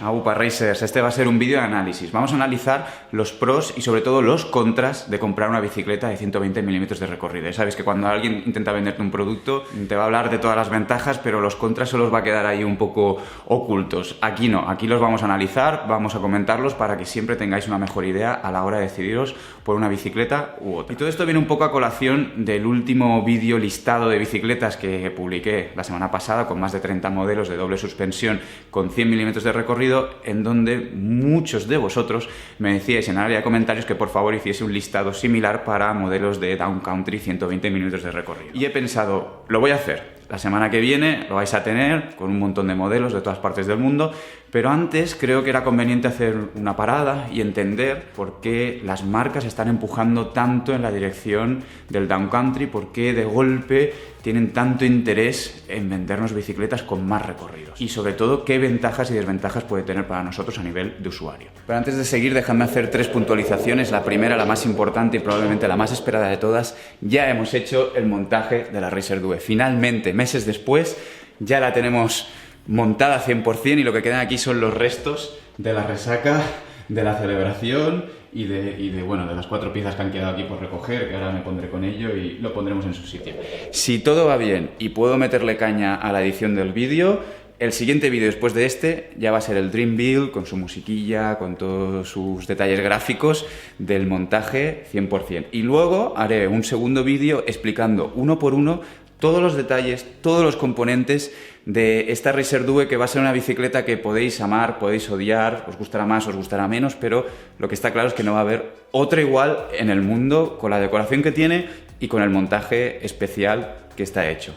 Aupa Racers, este va a ser un vídeo de análisis. Vamos a analizar los pros y sobre todo los contras de comprar una bicicleta de 120 milímetros de recorrido. Ya sabes que cuando alguien intenta venderte un producto te va a hablar de todas las ventajas, pero los contras se los va a quedar ahí un poco ocultos. Aquí no, aquí los vamos a analizar, vamos a comentarlos para que siempre tengáis una mejor idea a la hora de decidiros por una bicicleta u otra. Y todo esto viene un poco a colación del último vídeo listado de bicicletas que publiqué la semana pasada con más de 30 modelos de doble suspensión con 100 milímetros de recorrido, en donde muchos de vosotros me decíais en el área de comentarios que por favor hiciese un listado similar para modelos de Down Country 120 milímetros de recorrido. Y he pensado, lo voy a hacer. La semana que viene lo vais a tener con un montón de modelos de todas partes del mundo, pero antes creo que era conveniente hacer una parada y entender por qué las marcas están empujando tanto en la dirección del Down Country, por qué de golpe tienen tanto interés en vendernos bicicletas con más recorridos y sobre todo qué ventajas y desventajas puede tener para nosotros a nivel de usuario. Pero antes de seguir, déjame hacer 3 puntualizaciones. La primera, la más importante y probablemente la más esperada de todas: ya hemos hecho el montaje de la Racer Due. Finalmente, meses después, ya la tenemos montada 100% y lo que quedan aquí son los restos de la resaca, de la celebración y de las 4 piezas que han quedado aquí por recoger, que ahora me pondré con ello y lo pondremos en su sitio. Si todo va bien y puedo meterle caña a la edición del vídeo, el siguiente vídeo después de este ya va a ser el Dream Build, con su musiquilla, con todos sus detalles gráficos del montaje 100%. Y luego haré un segundo vídeo explicando uno por uno todos los detalles, todos los componentes de esta Racer Due, que va a ser una bicicleta que podéis amar, podéis odiar, os gustará más, os gustará menos, pero lo que está claro es que no va a haber otra igual en el mundo, con la decoración que tiene y con el montaje especial que está hecho.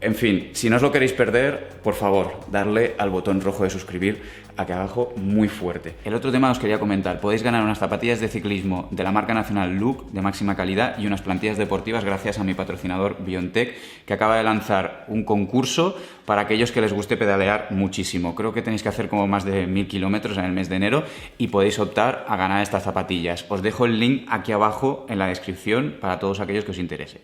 En fin, si no os lo queréis perder, por favor, darle al botón rojo de suscribir aquí abajo muy fuerte. El otro tema os quería comentar: podéis ganar unas zapatillas de ciclismo de la marca nacional Look de máxima calidad y unas plantillas deportivas gracias a mi patrocinador Biontech, que acaba de lanzar un concurso para aquellos que les guste pedalear muchísimo. Creo que tenéis que hacer como más de 1000 kilómetros en el mes de enero y podéis optar a ganar estas zapatillas. Os dejo el link aquí abajo en la descripción para todos aquellos que os interese.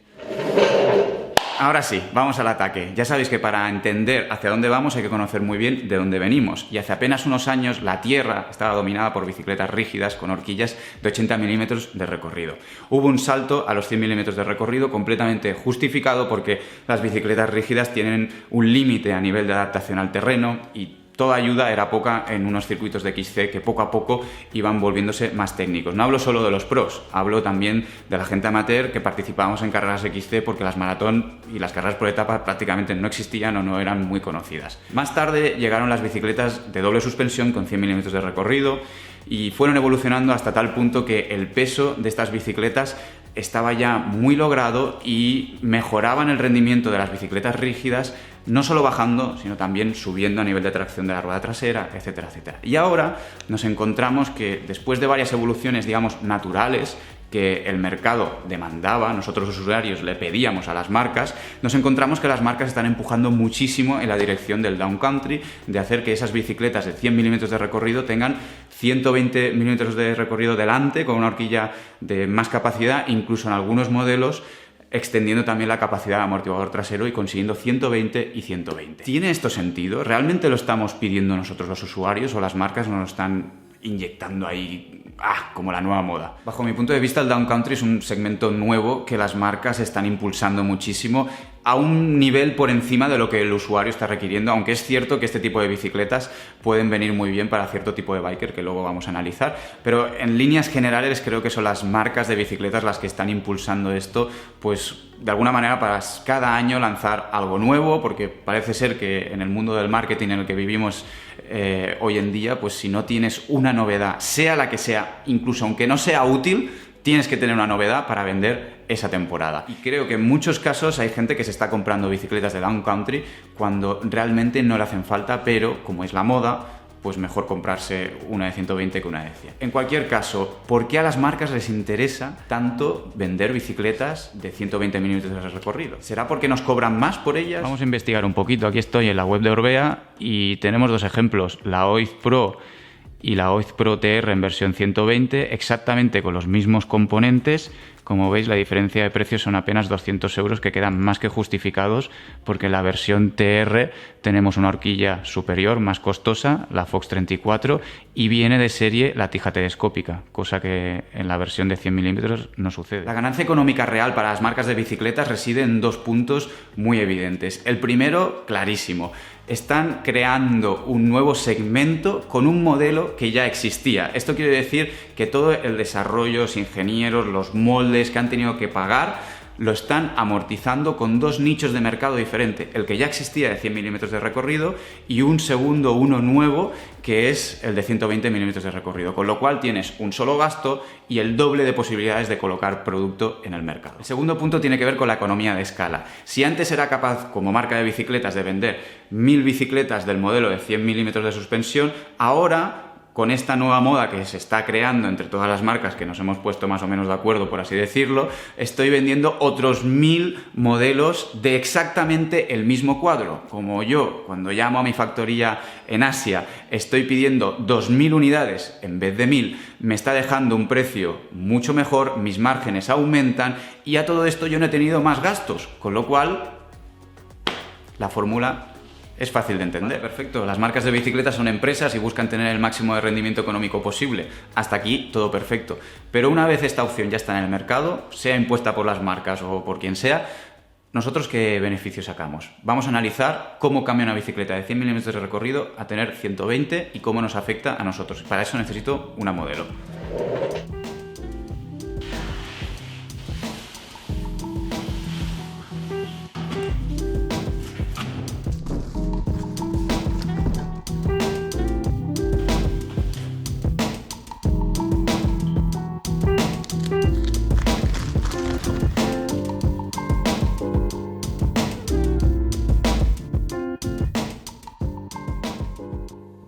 Ahora sí, vamos al ataque. Ya sabéis que para entender hacia dónde vamos hay que conocer muy bien de dónde venimos. Y hace apenas unos años la Tierra estaba dominada por bicicletas rígidas con horquillas de 80 milímetros de recorrido. Hubo un salto a los 100 milímetros de recorrido completamente justificado porque las bicicletas rígidas tienen un límite a nivel de adaptación al terreno y toda ayuda era poca en unos circuitos de XC que poco a poco iban volviéndose más técnicos. No hablo solo de los pros, hablo también de la gente amateur que participábamos en carreras XC porque las maratón y las carreras por etapas prácticamente no existían o no eran muy conocidas. Más tarde llegaron las bicicletas de doble suspensión con 100 milímetros de recorrido y fueron evolucionando hasta tal punto que el peso de estas bicicletas estaba ya muy logrado y mejoraban el rendimiento de las bicicletas rígidas, no solo bajando, sino también subiendo a nivel de tracción de la rueda trasera, etcétera, etcétera. Y ahora nos encontramos que después de varias evoluciones, digamos, naturales, que el mercado demandaba, nosotros los usuarios le pedíamos a las marcas, nos encontramos que las marcas están empujando muchísimo en la dirección del Down Country, de hacer que esas bicicletas de 100 milímetros de recorrido tengan 120 milímetros de recorrido delante, con una horquilla de más capacidad, incluso en algunos modelos extendiendo también la capacidad de amortiguador trasero y consiguiendo 120 y 120. ¿Tiene esto sentido? ¿Realmente lo estamos pidiendo nosotros los usuarios o las marcas nos lo están inyectando ahí como la nueva moda? Bajo mi punto de vista, el Down Country es un segmento nuevo que las marcas están impulsando muchísimo a un nivel por encima de lo que el usuario está requiriendo, aunque es cierto que este tipo de bicicletas pueden venir muy bien para cierto tipo de biker que luego vamos a analizar, pero en líneas generales creo que son las marcas de bicicletas las que están impulsando esto, pues de alguna manera para cada año lanzar algo nuevo, porque parece ser que en el mundo del marketing en el que vivimos hoy en día, pues si no tienes una novedad, sea la que sea, incluso aunque no sea útil, tienes que tener una novedad para vender esa temporada. Y creo que en muchos casos hay gente que se está comprando bicicletas de Down Country cuando realmente no le hacen falta, pero como es la moda, pues mejor comprarse una de 120 que una de 100. En cualquier caso, ¿por qué a las marcas les interesa tanto vender bicicletas de 120 milímetros de recorrido? ¿Será porque nos cobran más por ellas? Vamos a investigar un poquito. Aquí estoy en la web de Orbea y tenemos 2 ejemplos, la Oiz Pro y la Oiz Pro TR en versión 120, exactamente con los mismos componentes. Como veis, la diferencia de precios son apenas 200 euros, que quedan más que justificados, porque en la versión TR tenemos una horquilla superior, más costosa, la Fox 34, y viene de serie la tija telescópica, cosa que en la versión de 100 milímetros no sucede. La ganancia económica real para las marcas de bicicletas reside en dos puntos muy evidentes. El primero, clarísimo. Están creando un nuevo segmento con un modelo que ya existía. Esto quiere decir que todo el desarrollo, los ingenieros, los moldes que han tenido que pagar, lo están amortizando con dos nichos de mercado diferentes. El que ya existía de 100 milímetros de recorrido y un segundo, uno nuevo, que es el de 120 milímetros de recorrido. Con lo cual tienes un solo gasto y el doble de posibilidades de colocar producto en el mercado. El segundo punto tiene que ver con la economía de escala. Si antes era capaz, como marca de bicicletas, de vender 1000 bicicletas del modelo de 100 milímetros de suspensión, ahora, con esta nueva moda que se está creando entre todas las marcas que nos hemos puesto más o menos de acuerdo, por así decirlo, estoy vendiendo otros 1000 modelos de exactamente el mismo cuadro. Como yo, cuando llamo a mi factoría en Asia, estoy pidiendo 2000 unidades en vez de 1000, me está dejando un precio mucho mejor, mis márgenes aumentan y a todo esto yo no he tenido más gastos, con lo cual la fórmula es fácil de entender. Vale, perfecto. Las marcas de bicicletas son empresas y buscan tener el máximo de rendimiento económico posible. Hasta aquí todo perfecto. Pero una vez esta opción ya está en el mercado, sea impuesta por las marcas o por quien sea, ¿nosotros qué beneficios sacamos? Vamos a analizar cómo cambia una bicicleta de 100 milímetros de recorrido a tener 120 y cómo nos afecta a nosotros. Para eso necesito una modelo.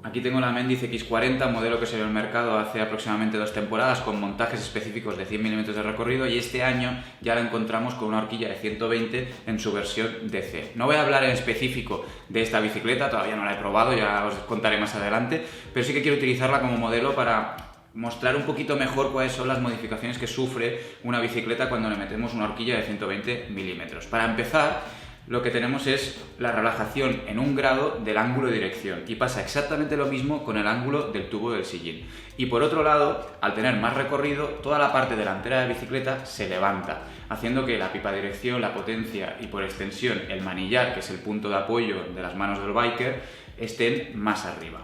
Aquí tengo la Mendiz X40, modelo que salió al mercado hace aproximadamente 2 temporadas, con montajes específicos de 100 milímetros de recorrido, y este año ya la encontramos con una horquilla de 120 en su versión DC. No voy a hablar en específico de esta bicicleta, todavía no la he probado, ya os contaré más adelante, pero sí que quiero utilizarla como modelo para mostrar un poquito mejor cuáles son las modificaciones que sufre una bicicleta cuando le metemos una horquilla de 120 milímetros. Para empezar, lo que tenemos es la relajación en 1 grado del ángulo de dirección, y pasa exactamente lo mismo con el ángulo del tubo del sillín. Y por otro lado, al tener más recorrido, toda la parte delantera de la bicicleta se levanta, haciendo que la pipa de dirección, la potencia y por extensión el manillar, que es el punto de apoyo de las manos del biker, estén más arriba.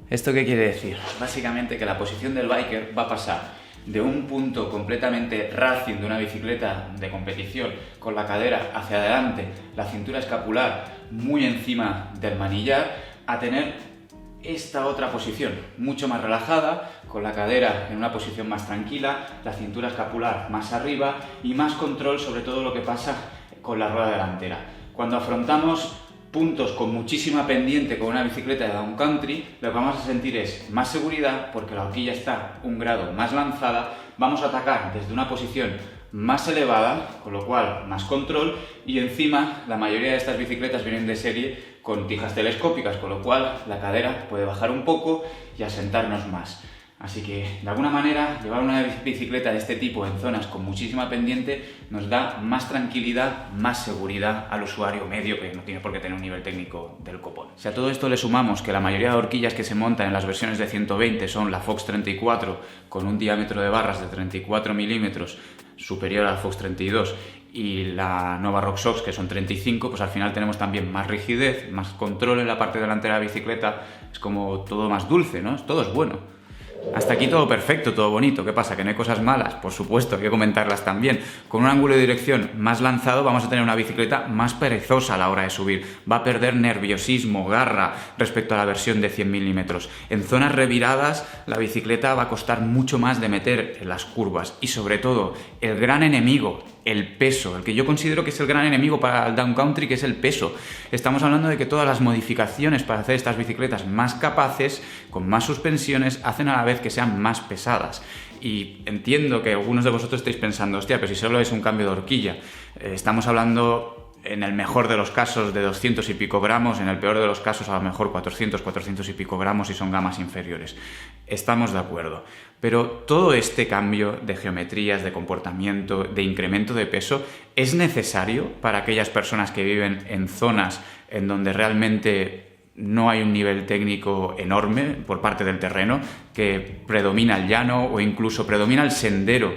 ¿Esto qué quiere decir? Básicamente que la posición del biker va a pasar de un punto completamente racing de una bicicleta de competición, con la cadera hacia adelante, la cintura escapular muy encima del manillar, a tener esta otra posición, mucho más relajada, con la cadera en una posición más tranquila, la cintura escapular más arriba y más control sobre todo lo que pasa con la rueda delantera. Cuando afrontamos puntos con muchísima pendiente con una bicicleta de down country, lo que vamos a sentir es más seguridad, porque la horquilla está 1 grado más lanzada, vamos a atacar desde una posición más elevada, con lo cual más control, y encima la mayoría de estas bicicletas vienen de serie con tijas telescópicas, con lo cual la cadera puede bajar un poco y asentarnos más. Así que, de alguna manera, llevar una bicicleta de este tipo en zonas con muchísima pendiente nos da más tranquilidad, más seguridad al usuario medio, que no tiene por qué tener un nivel técnico del copón. Si a todo esto le sumamos que la mayoría de horquillas que se montan en las versiones de 120 son la Fox 34, con un diámetro de barras de 34 milímetros, superior a la Fox 32, y la nueva RockShox, que son 35, pues al final tenemos también más rigidez, más control en la parte delantera de la bicicleta. Es como todo más dulce, ¿no? Todo es bueno. Hasta aquí todo perfecto, todo bonito. ¿Qué pasa? ¿Que no hay cosas malas? Por supuesto, hay que comentarlas también. Con un ángulo de dirección más lanzado vamos a tener una bicicleta más perezosa a la hora de subir. Va a perder nerviosismo, garra respecto a la versión de 100 milímetros. En zonas reviradas la bicicleta va a costar mucho más de meter en las curvas. Y sobre todo, el gran enemigo, el peso, el que yo considero que es el gran enemigo para el down country, que es el peso. Estamos hablando de que todas las modificaciones para hacer estas bicicletas más capaces, con más suspensiones, hacen a la vez que sean más pesadas. Y entiendo que algunos de vosotros estáis pensando, hostia, pero si solo es un cambio de horquilla. Estamos hablando en el mejor de los casos de 200 y pico gramos, en el peor de los casos a lo mejor 400, 400 y pico gramos si son gamas inferiores. Estamos de acuerdo. Pero todo este cambio de geometrías, de comportamiento, de incremento de peso, ¿es necesario para aquellas personas que viven en zonas en donde realmente no hay un nivel técnico enorme por parte del terreno, que predomina el llano o incluso predomina el sendero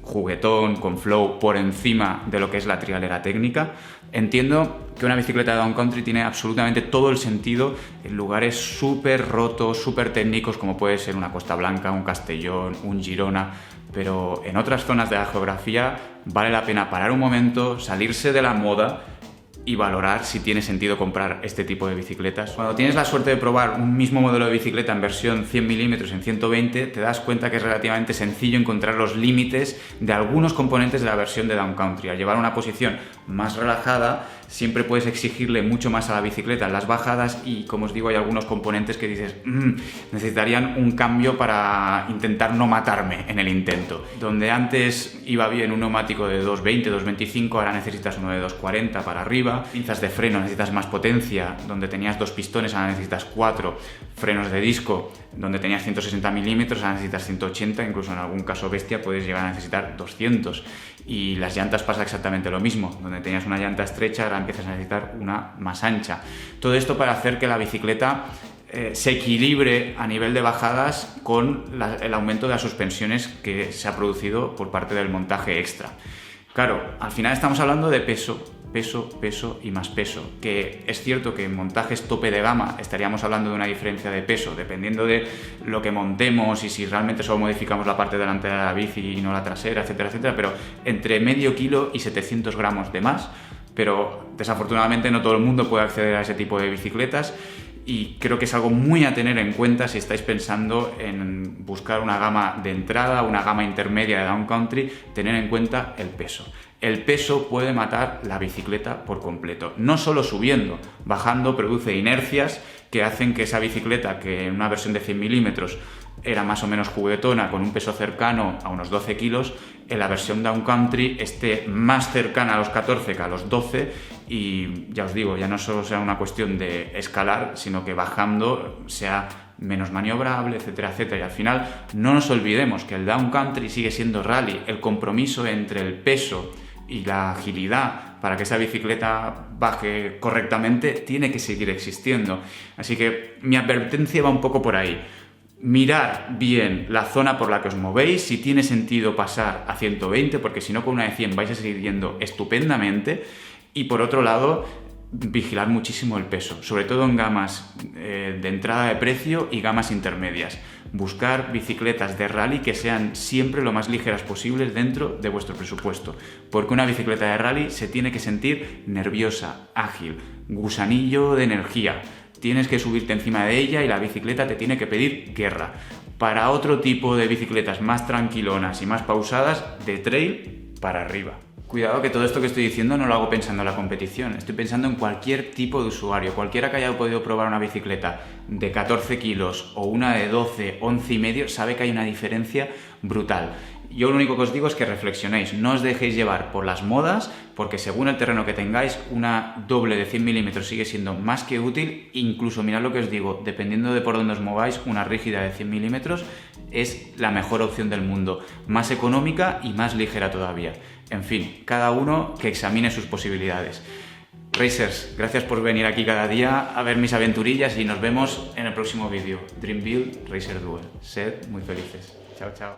juguetón, con flow, por encima de lo que es la trialera técnica? Entiendo que una bicicleta de down country tiene absolutamente todo el sentido en lugares súper rotos, súper técnicos, como puede ser una Costa Blanca, un Castellón, un Girona, pero en otras zonas de la geografía vale la pena parar un momento, salirse de la moda y valorar si tiene sentido comprar este tipo de bicicletas. Cuando tienes la suerte de probar un mismo modelo de bicicleta en versión 100 milímetros en 120, te das cuenta que es relativamente sencillo encontrar los límites de algunos componentes de la versión de down country. Al llevar una posición más relajada, siempre puedes exigirle mucho más a la bicicleta en las bajadas y, como os digo, hay algunos componentes que dices necesitarían un cambio para intentar no matarme en el intento. Donde antes iba bien un neumático de 220, 225, ahora necesitas uno de 240 para arriba. Pinzas de freno, necesitas más potencia. Donde tenías 2 pistones, ahora necesitas 4. Frenos de disco, donde tenías 160 milímetros, ahora necesitas 180, incluso en algún caso bestia puedes llegar a necesitar 200. Y las llantas pasa exactamente lo mismo, donde tenías una llanta estrecha, ahora empiezas a necesitar una más ancha. Todo esto para hacer que la bicicleta se equilibre a nivel de bajadas con el aumento de las suspensiones que se ha producido por parte del montaje extra. Claro, al final estamos hablando de peso y más peso, que es cierto que en montajes tope de gama estaríamos hablando de una diferencia de peso, dependiendo de lo que montemos y si realmente solo modificamos la parte delantera de la bici y no la trasera, etcétera, etcétera, pero entre medio kilo y 700 gramos de más, pero desafortunadamente no todo el mundo puede acceder a ese tipo de bicicletas. Y creo que es algo muy a tener en cuenta si estáis pensando en buscar una gama de entrada, una gama intermedia de down country, tener en cuenta el peso. El peso puede matar la bicicleta por completo, no solo subiendo, bajando produce inercias que hacen que esa bicicleta, que en una versión de 100 milímetros era más o menos juguetona, con un peso cercano a unos 12 kilos, en la versión down country esté más cercana a los 14 que a los 12, y ya os digo, ya no solo sea una cuestión de escalar, sino que bajando sea menos maniobrable, etcétera, etcétera. Y al final no nos olvidemos que el down country sigue siendo rally. El compromiso entre el peso y la agilidad para que esa bicicleta baje correctamente tiene que seguir existiendo. Así que mi advertencia va un poco por ahí. Mirar bien la zona por la que os movéis, si tiene sentido pasar a 120, porque si no con una de 100 vais a seguir yendo estupendamente. Y por otro lado, vigilar muchísimo el peso, sobre todo en gamas de entrada de precio y gamas intermedias. Buscar bicicletas de rally que sean siempre lo más ligeras posibles dentro de vuestro presupuesto, porque una bicicleta de rally se tiene que sentir nerviosa, ágil, gusanillo de energía. Tienes que subirte encima de ella y la bicicleta te tiene que pedir guerra. Para otro tipo de bicicletas más tranquilonas y más pausadas, de trail para arriba. Cuidado que todo esto que estoy diciendo no lo hago pensando en la competición, estoy pensando en cualquier tipo de usuario, cualquiera que haya podido probar una bicicleta de 14 kilos o una de 12, 11 y medio, sabe que hay una diferencia brutal. Yo lo único que os digo es que reflexionéis, no os dejéis llevar por las modas, porque según el terreno que tengáis, una doble de 100 milímetros sigue siendo más que útil. Incluso mirad lo que os digo, dependiendo de por dónde os mováis, una rígida de 100 milímetros es la mejor opción del mundo, más económica y más ligera todavía. En fin, cada uno que examine sus posibilidades. Racers, gracias por venir aquí cada día a ver mis aventurillas y nos vemos en el próximo vídeo. Dream Build Racer Duel. Sed muy felices. Chao, chao.